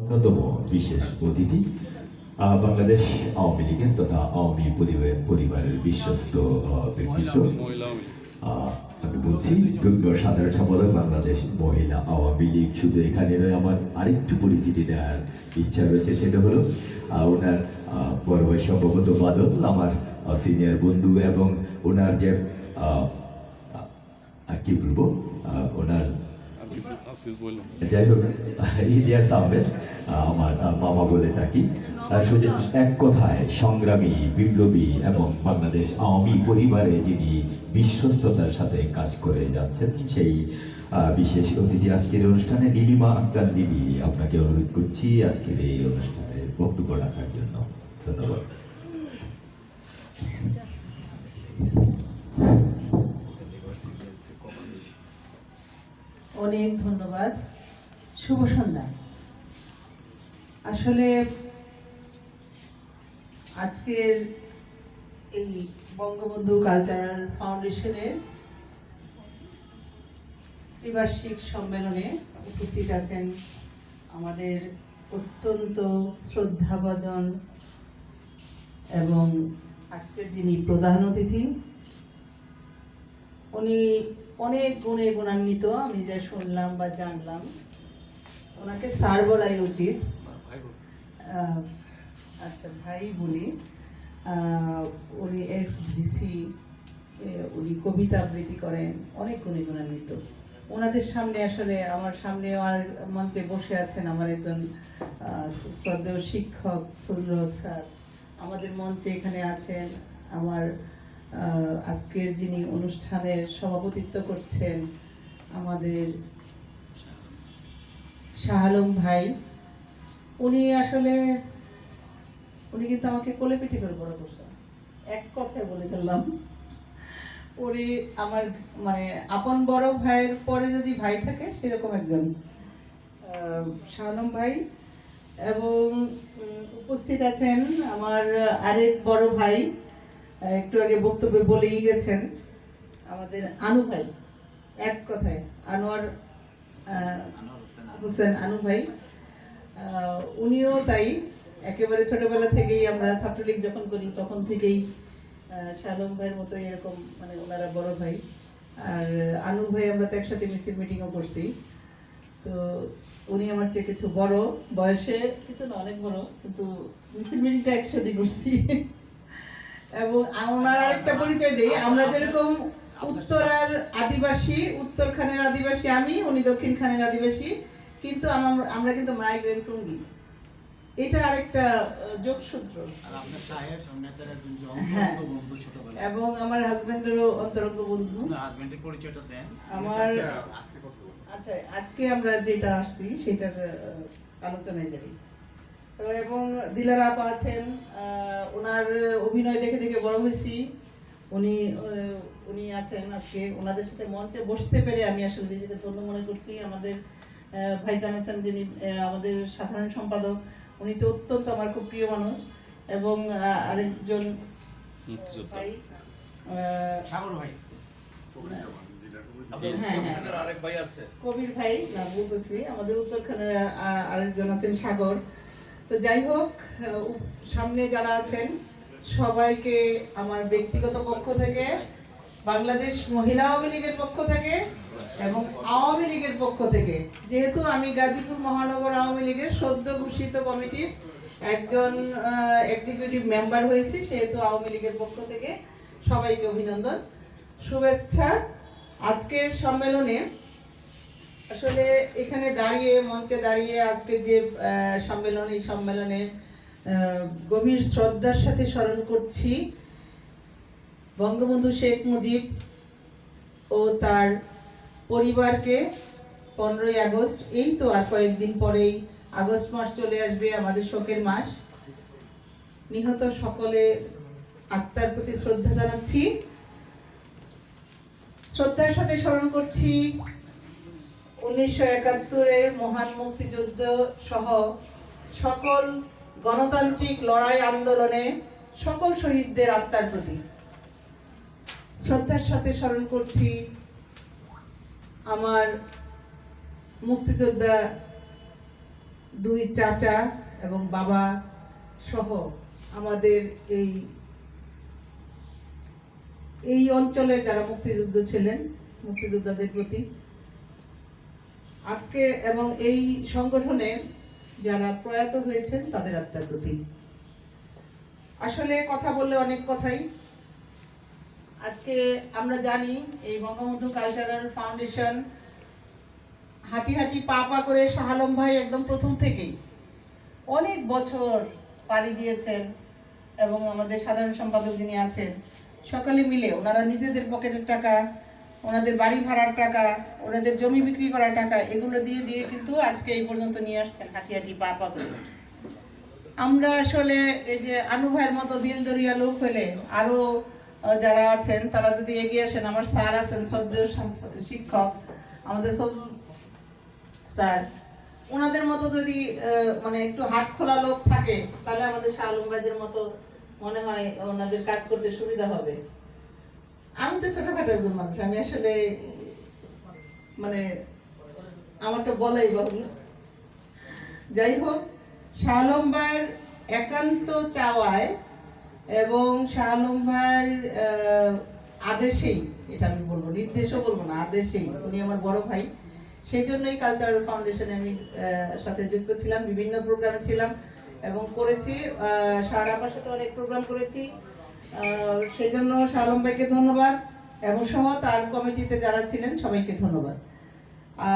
অন্যতম বিশেষ অতিথি বাংলাদেশ আওয়ামী লীগের তথা আওয়ামী পরিবারের বিশ্বস্ত ব্যক্তিত্ব। আমি বলছি সাধারণ সম্পাদক বাংলাদেশ মহিলা আওয়ামী লীগ। শুধু এখানে নয়, আমার আরেকটু পরিচিতি দেওয়ার ইচ্ছা রয়েছে, সেটা হলো ওনার বড় ভাই সম্ভবত বাদল, আমার সিনিয়র বন্ধু, এবং ওনার যে কি বলবো, ওনার যাই হোক ইলিয়াস আহমেদ, আমার মামা বলে থাকি। এক কথায় সংগ্রামী, বিপ্লবী এবং বাংলাদেশ আওয়ামী পরিবারে যিনি বিশ্বস্ততার সাথে কাজ করে যাচ্ছেন, সেই বিশেষ অতিথি আজকের অনুষ্ঠানে নীলিমা আক্তার লিলি। আপনাকে অনুরোধ করছি আজকের এই অনুষ্ঠানে বক্তব্য রাখার জন্য। ধন্যবাদ। অনেক ধন্যবাদ। শুভ সন্ধ্যা। আসলে আজকের এই বঙ্গবন্ধু কালচারাল ফাউন্ডেশনের ত্রিবার্ষিক সম্মেলনে উপস্থিত আছেন আমাদের অত্যন্ত শ্রদ্ধাভাজন এবং আজকের যিনি প্রধান অতিথি, উনি অনেক গুণে গুণান্বিত। আমি যা শুনলাম বা জানলাম, ওনাকে স্যার বলাই উচিত। আচ্ছা, ভাই বলি। উনি এক্স ভিসি, উনি কবিতা আবৃত্তি করেন, অনেক গুণে গুণান্বিত। ওনাদের সামনে আসলে আমার সামনে আর মঞ্চে বসে আছেন আমার একজন শ্রদ্ধেয় শিক্ষক ফজলুল হক স্যার। আমাদের মঞ্চে এখানে আছেন আমার আজকের যিনি অনুষ্ঠানের সভাপতিত্ব করছেন আমাদের শাহ আলম ভাই। উনি কিন্তু আমাকে কোলে পিঠে করে বড় করছেন, এক কথায় বলে ফেললাম। উনি আমার মানে আপন বড় ভাইয়ের পরে যদি ভাই থাকে সেরকম একজন শাহ আলম ভাই। এবং উপস্থিত আছেন আমার আরেক বড় ভাই, একটু আগে বক্তব্যে বলেই গেছেন, আমাদের আনু ভাই। এক কথায় আনোয়ার হোসেন আনু ভাই। উনিও তাই, একেবারে ছোটবেলা থেকেই আমরা ছাত্রলীগ যখন করি তখন থেকেই শালম ভাইয়ের মতো এরকম, মানে ওনারা বড় ভাই। আর আনু ভাই আমরা তো একসাথে মিছিল মিটিংও করছি। তো উনি আমার চেয়ে কিছু বড়, বয়সে কিছু না, অনেক বড়, কিন্তু মিছিল মিটিংটা একসাথে করছি। এবং ওনার একটা পরিচয় দিই, আমরা যেরকম উত্তরার আদিবাসী, উত্তরখানের আদিবাসী আমি, উনি দক্ষিণ খানের আদিবাসী, কিন্তু আমরা কিন্তু মাইগ্রেন্ট টুঙ্গি। এটা আরেকটা যোগসূত্র। হ্যাঁ, এবং আমার হাজবেন্ডেরও অন্তরঙ্গ বন্ধু। আমার আচ্ছা, আজকে আমরা যেটা আসছি সেটার আলোচনায় যাই। তো এবং দিলারা আপা আছেন, ওনার অভিনয় দেখে দেখে বড় হয়েছি। উনি আছেন আজকে, ওনাদের সাথে মঞ্চে বসতে পেরে আমি আসলে নিজেকে ধন্য মনে করছি। আমাদের ভাইজান আছেন যিনি আমাদের সাধারণ সম্পাদক, উনি তো অত্যন্ত আমার খুব প্রিয় মানুষ। এবং আরেকজন ভাই সাগর ভাই, হ্যাঁ হ্যাঁ আরেক ভাই আছে কবির ভাই, না বলতেছি আমাদের উত্তরখানের আরেকজন আছেন সাগর। তো যাই হোক, সামনে যারা আছেন সবাইকে আমার ব্যক্তিগত পক্ষ থেকে, বাংলাদেশ মহিলা আওয়ামী লীগের পক্ষ থেকে এবং আওয়ামী লীগের পক্ষ থেকে, যেহেতু আমি গাজীপুর মহানগর আওয়ামী লীগের সদ্য ঘোষিত কমিটির একজন এক্সিকিউটিভ মেম্বার হয়েছি, সেহেতু আওয়ামী লীগের পক্ষ থেকে সবাইকে অভিনন্দন, শুভেচ্ছা। আজকের সম্মেলনে আসলে এখানে দাঁড়িয়ে, মঞ্চে দাঁড়িয়ে আজকের যে সম্মেলন, এই সম্মেলনের গভীর শ্রদ্ধার সাথে স্মরণ করছি বঙ্গবন্ধু শেখ মুজিব ও তার পরিবারকে। 15ই আগস্ট, এই তো আর কয়েকদিন পরেই আগস্ট মাস চলে আসবে, আমাদের শোকের মাস। নিহত সকলের আত্মার প্রতি শ্রদ্ধা জানাচ্ছি। শ্রদ্ধার সাথে স্মরণ করছি 1971-এর মহান মুক্তিযুদ্ধ সহ সকল গণতান্ত্রিক লড়াই আন্দোলনে সকল শহীদদের আত্মার প্রতি শ্রদ্ধার সাথে স্মরণ করছি আমার মুক্তিযোদ্ধা দুই চাচা এবং বাবা সহ আমাদের এই অঞ্চলের যারা মুক্তিযুদ্ধ ছিলেন, মুক্তিযোদ্ধাদের প্রতি আজকে এবং এই সংগঠনের যারা প্রয়াত হয়েছেন তাদের আত্মার প্রতি। আসলে কথা বললে অনেক কথাই। আজকে আমরা জানি এই বঙ্গবন্ধু কালচারাল ফাউন্ডেশন হাঁটি হাঁটি পা পা করে শাহ আলম ভাই একদম প্রথম থেকেই অনেক বছর পাড়ি দিয়েছেন এবং আমাদের সাধারণ সম্পাদক যিনি আছেন সকলে মিলে ওনারা নিজেদের পকেটের টাকা, ওনাদের বাড়ি ভাড়ার টাকা, ওনাদের জমি বিক্রি করার টাকা এগুলো দিয়ে দিয়ে কিন্তু আজকে এই পর্যন্ত নিয়ে আসছেন হাঁটি হাঁটি পা পা করে। আমরা আসলে এই যে আনু ভাইয়ের মতো দিলদরিয়া লোক হলে আরো যারা আছেন তারা যদি এগিয়ে আসেন, আমার স্যার আছেন শ্রদ্ধেয় শিক্ষক আমাদের ফজল স্যার, ওনাদের মতো যদি মানে একটু হাত খোলা লোক থাকে তাহলে আমাদের শাহ আলম ভাইদের মতো মনে হয় ওনাদের কাজ করতে সুবিধা হবে। আমি তো ছোটখাটো একজন মানুষ, আমি আসলে মানে আমারটা বলাই বাহুল্য। যাই হোক, শাহ আলম ভাইয়ের একান্ত চাওয়ায় এবং শাহ আলম ভাইয়ের আদেশেই, এটা আমি বলবো, নির্দেশও বলবো না, আদেশেই, উনি আমার বড় ভাই, সেই জন্যই কালচারাল ফাউন্ডেশনে আমি সাথে যুক্ত ছিলাম, বিভিন্ন প্রোগ্রামে ছিলাম এবং করেছি, শাহরাপার সাথে অনেক প্রোগ্রাম করেছি। সেই জন্য শাহ আলম ভাইকে ধন্যবাদ এবং সহ তার কমিটিতে যারা ছিলেন সবাইকে ধন্যবাদ।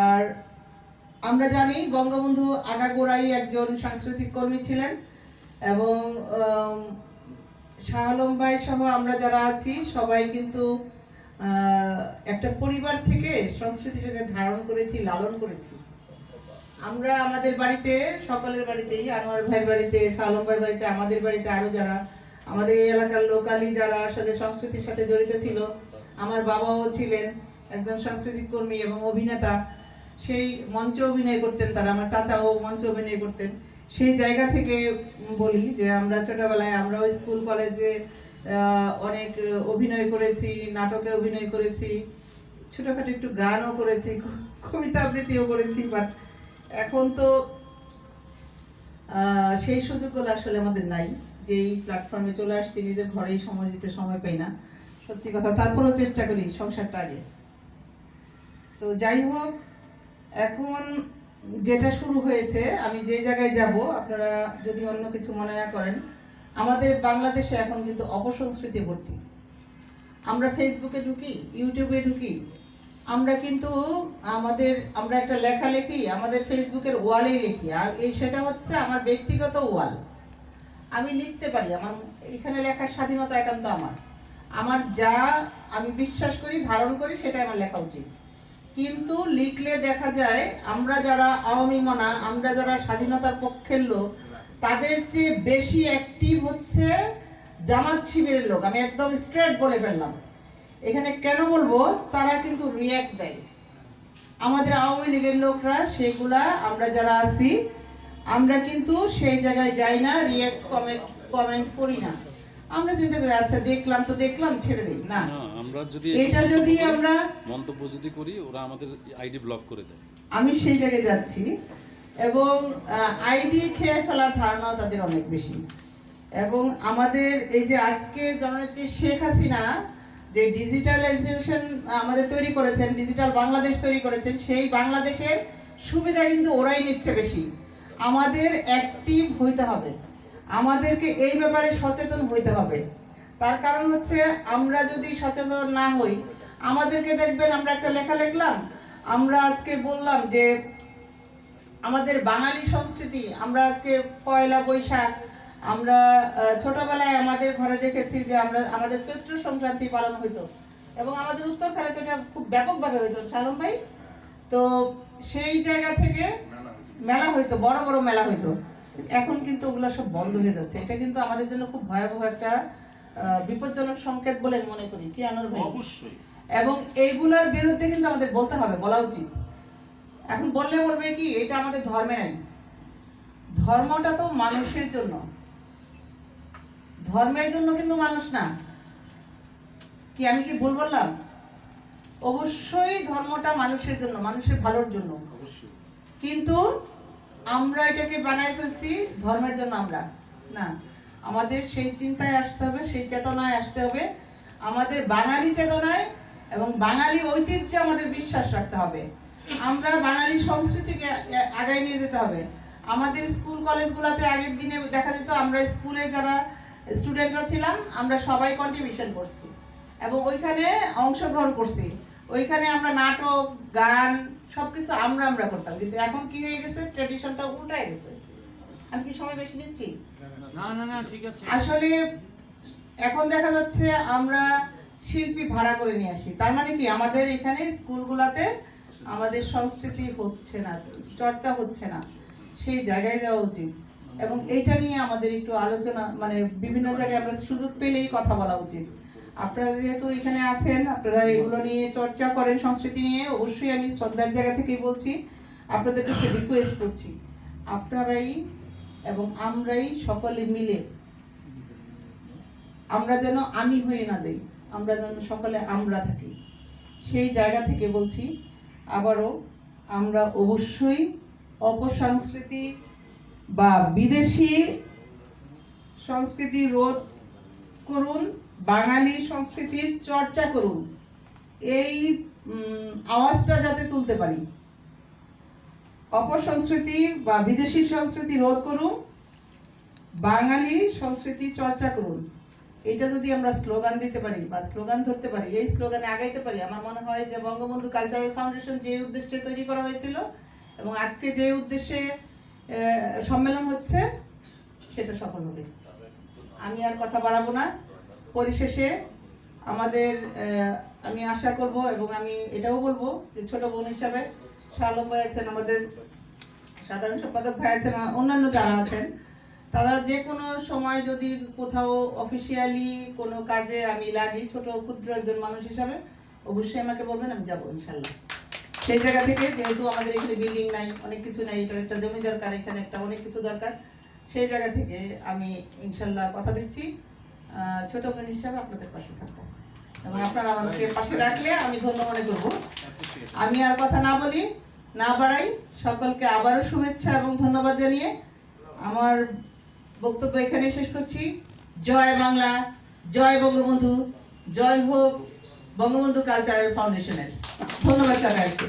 আর আমরা জানি বঙ্গবন্ধু আগাগোড়াই একজন সাংস্কৃতিক কর্মী ছিলেন এবং শাহ আলম ভাই সহ আমরা যারা আছি সবাই কিন্তু একটা পরিবার থেকে সংস্কৃতিটাকে ধারণ করেছি, লালন করেছি। আমরা আমাদের বাড়িতে, সকলের বাড়িতেই, আনোয়ার ভাইয়ের বাড়িতে, শাহ আলম ভাইয়ের বাড়িতে, আমাদের বাড়িতে আরো যারা আমাদের এই এলাকার লোকালি যারা আসলে সংস্কৃতির সাথে জড়িত ছিল, আমার বাবাও ছিলেন একজন সাংস্কৃতিক কর্মী এবং অভিনেতা, সেই মঞ্চে অভিনয় করতেন তারা, আমার চাচাও মঞ্চে অভিনয় করতেন। সেই জায়গা থেকে বলি যে আমরা ছোটবেলায় আমরাও স্কুল কলেজে অনেক অভিনয় করেছি, নাটকে অভিনয় করেছি, ছোটখাটো একটু গানও করেছি, কবিতা আবৃত্তিও করেছি। বাট এখন তো সেই সুযোগগুলো আসলে আমাদের নাই, যেই প্ল্যাটফর্মে চলে আসছি নিজের ঘরেই সময় দিতে সময় পাই না, সত্যি কথা। তারপরেও চেষ্টা করি সংসারটা আগে। তো যাই হোক, এখন যেটা শুরু হয়েছে, আমি যে জায়গায় যাব, আপনারা যদি অন্য কিছু মনে না করেন, আমাদের বাংলাদেশে এখন কিন্তু অপসংস্কৃতি ভর্তি। আমরা ফেসবুকে ঢুকি, ইউটিউবে ঢুকি, আমরা কিন্তু আমরা একটা লেখা লিখি, আমাদের ফেসবুকের ওয়ালেই লিখি, আর সেটা হচ্ছে আমার ব্যক্তিগত ওয়াল। আমি লিখতে পারি, আমার এখানে লেখার স্বাধীনতা একান্ত আমার যা আমি বিশ্বাস করি, ধারণ করি, সেটাই আমার লেখা উচিত। কিন্তু লিখলে দেখা যায় আমরা যারা আওয়ামী মনা, আমরা যারা স্বাধীনতার পক্ষের লোক, তাদের চেয়ে বেশি অ্যাক্টিভ হচ্ছে জামাত শিবিরের লোক। আমি একদম স্ট্রেট বলে ফেললাম এখানে। কেন বলবো? তারা কিন্তু রিয়্যাক্ট দেয়। আমাদের আওয়ামী লীগের লোকরা, সেইগুলা আমরা যারা আছি, আমরা কিন্তু সেই জায়গায় যাই না, রিয়্যাক্ট কমেন্ট করি না। আমরা চিন্তা করি আচ্ছা দেখলাম তো দেখলাম, ছেড়ে দিই না। আমরা যদি আমরা মন্তব্য যদি করি, ওরা আমাদের আইডি ব্লক করে দেয়। আমি সেই জায়গায় যাচ্ছি এবং আইডি খেয়ে ফেলার ধারণাও তাদের অনেক বেশি। এবং আমাদের এই যে আজকে জননেত্রী শেখ হাসিনা যে ডিজিটালাইজেশন আমাদের তৈরি করেছেন, ডিজিটাল বাংলাদেশ তৈরি করেছেন, সেই বাংলাদেশের সুবিধা কিন্তু ওরাই নিচ্ছে বেশি। আমাদের অ্যাক্টিভ হইতে হবে, আমাদেরকে এই ব্যাপারে সচেতন হইতে হবে। তার কারণ হচ্ছে আমরা যদি সচেতন না হই, আমাদেরকে দেখবেন আমরা একটা লেখা লিখলাম, আমরা আজকে বললাম যে আমাদের বাঙালি সংস্কৃতি, আমরা আজকে পয়লা বৈশাখ, আমরা ছোটবেলায় আমাদের ঘরে দেখেছি যে আমাদের চৈত্র সংক্রান্তি পালন হইতো এবং আমাদের উত্তরখানে তো এটা খুব ব্যাপকভাবে হইতো, শালম ভাই। তো সেই জায়গা থেকে মেলা হইতো, বড় বড় মেলা হইতো। এখন কিন্তু ওগুলো সব বন্ধ হয়ে যাচ্ছে। এটা কিন্তু আমাদের জন্য খুব ভয়াবহ একটা বিপজ্জনক সংকেত বলে মনে করি, কি আনোয়ার ভাই? অবশ্যই। এবং এইগুলোর বিরুদ্ধে কিন্তু আমাদের বলতে হবে, বলা উচিত। এখন বললে বলবে কি এটা আমাদের ধর্মে নাই। ধর্মটা তো মানুষের জন্য, ধর্মের জন্য কিন্তু মানুষ না। কি আমি কি ভুল বললাম? অবশ্যই ধর্মটা মানুষের জন্য, মানুষের ভালোর জন্য। কিন্তু আমরা এটাকে বানাই ফেলছি ধর্মের জন্য, আমরা না, আমাদের সেই চিন্তায় আসতে হবে, সেই চেতনায় আসতে হবে, আমাদের বাঙালি চেতনায় এবং বাঙালি ঐতিহ্যে আমাদের বিশ্বাস রাখতে হবে। আমরা বাঙালি সংস্কৃতিকে আগায় নিয়ে যেতে হবে। আমাদের স্কুল কলেজগুলোতে আগের দিনে দেখা যেত আমরা স্কুলের যারা স্টুডেন্টরা ছিলাম আমরা সবাই কন্ট্রিবিউশন করছি এবং ওইখানে অংশগ্রহণ করছি। ওইখানে আমরা নাটক, গান সবকিছু আমরা করতাম, কিন্তু এখন কি হয়ে গেছে, ট্র্যাডিশনটা উল্টায় গেছে। আমি কি সময় বেশি নিচ্ছি? না ঠিক আছে। আসলে এখন দেখা যাচ্ছে আমরা শিল্পী ভাড়া করে নিয়ে আসি, তার মানে কি আমাদের এখানে স্কুলগুলোতে আমাদের সংস্কৃতি হচ্ছে না, চর্চা হচ্ছে না। সেই জায়গায় যাওয়া উচিত এবং এইটা নিয়ে আমাদের একটু আলোচনা, মানে বিভিন্ন জায়গায় আমরা সুযোগ পেলেই কথা বলা উচিত। আপনারা যেহেতু এখানে আছেন, আপনারা এগুলো নিয়ে চর্চা করেন, সংস্কৃতি নিয়ে, অবশ্যই আমি শ্রদ্ধার জায়গা থেকেই বলছি, আপনাদের কাছে রিকোয়েস্ট করছি, আপনারাই এবং আমরাই সকলে মিলে আমরা যেন আমি হয়ে না যাই, আমরা যেন সকলে আমরা থাকি, সেই জায়গা থেকে বলছি। আবারও আমরা অবশ্যই অপসংস্কৃতি বা বিদেশি সংস্কৃতি রোধ করুন, বাঙালি সংস্কৃতির চর্চা করুন, এই আওয়াজটা যাতে তুলতে পারি। অপসংস্কৃতি বা বিদেশি সংস্কৃতি রোধ করুন, বাঙালি সংস্কৃতি চর্চা করুন। এটা যদি আমরা স্লোগান দিতে পারি বা স্লোগান ধরতে পারি, এই স্লোগানে আগাইতে পারি, আমার মনে হয় যে বঙ্গবন্ধু কালচারাল ফাউন্ডেশন যে উদ্দেশ্যে তৈরি করা হয়েছিল এবং আজকে যে উদ্দেশ্যে সম্মেলন হচ্ছে সেটা সফল হবে। আমি আর কথা বাড়াবো না। পরিশেষে আমাদের আমি আশা করব এবং আমি এটাও বলবো যে ছোট বোন হিসাবে শালম ভাই আছেন, আমাদের সাধারণ সম্পাদক ভাই আছেন, অন্যান্য যারা আছেন, তারা যে কোনো সময় যদি কোথাও অফিসিয়ালি কোনো কাজে আমি লাগি, ছোট ক্ষুদ্র একজন মানুষ হিসাবে, অবশ্যই আমাকে বলবেন, আমি যাবো ইনশাল্লাহ। সেই জায়গা থেকে যেহেতু আমাদের এখানে বিল্ডিং নাই, অনেক কিছু নাই, এটার একটা জমি দরকার, এখানে একটা অনেক কিছু দরকার, সেই জায়গা থেকে আমি ইনশাল্লাহ কথা দিচ্ছি ছোট বোন হিসাবে আপনাদের পাশে থাকবো এবং আপনারা আমাদেরকে পাশে রাখলে আমি ধন্য মনে করবো। আমি আর কথা না বলি, না বাড়াই, সকলকে আবারও শুভেচ্ছা এবং ধন্যবাদ জানিয়ে আমার বক্তব্য এখানে শেষ করছি। জয় বাংলা, জয় বঙ্গবন্ধু, জয় হোক বঙ্গবন্ধু কালচারাল ফাউন্ডেশনের। ধন্যবাদ সবাইকে।